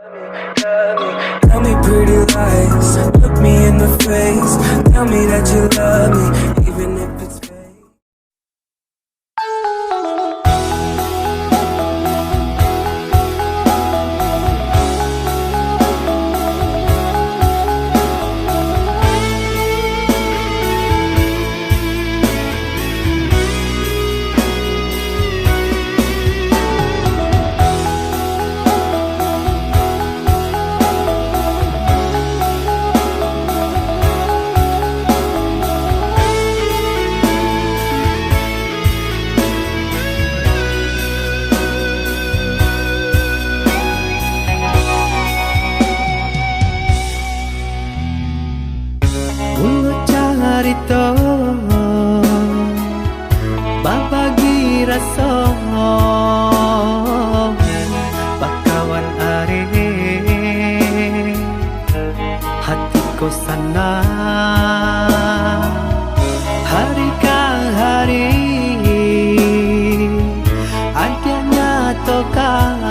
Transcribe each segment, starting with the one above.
Tell me pretty lies, look me in the face. Tell me that you love me, even if it's fake. Carito babagi rasa bakawan are hatiku sana hari ke hari adanya tokan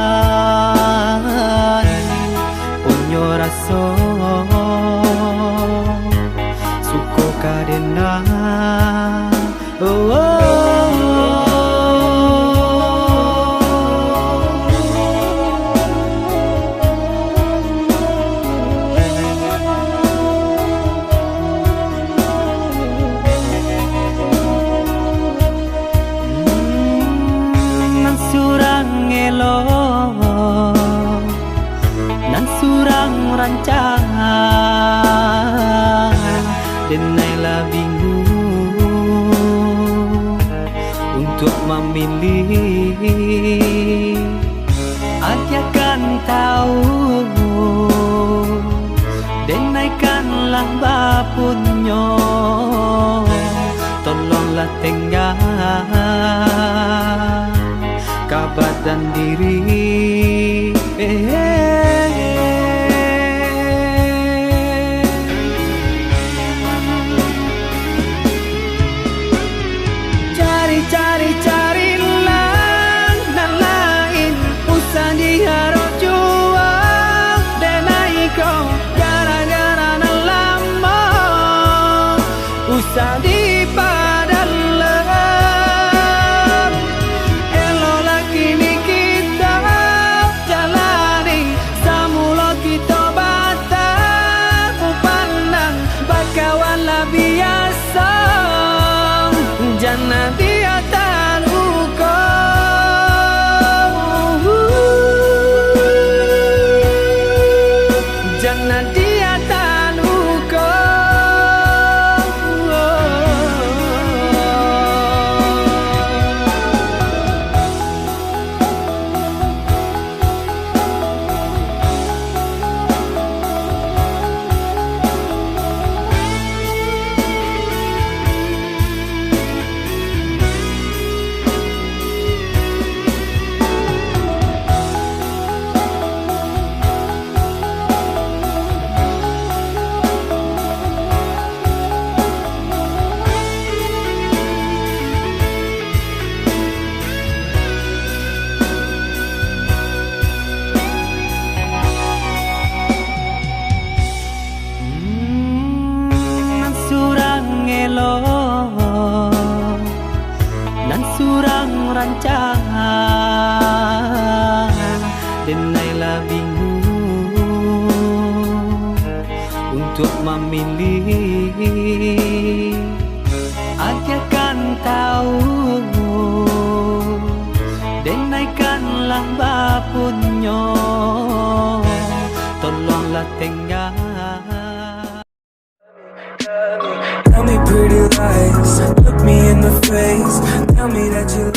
punyo rasa kadena oh, oh. Nan surang elo nan surang rancang denailah bingung untuk memilih. Dia kan tahu denaikanlah bapunyo, tolonglah tengah kabar dan diri. Cari-carilah dan lain usah diharap jual denai kau gara-gara nan lama usah dipadalam elolah kini kita jalani samula kita batal pandang bakawanlah biasa jangan dia tak luka jangan dia tak luka nan surang rancang denailah bingung untuk memilih. Dia kan tahu denaikanlah bapunyo, tolonglah tengah. Tell me pretty lies, look me in the face. Tell me that you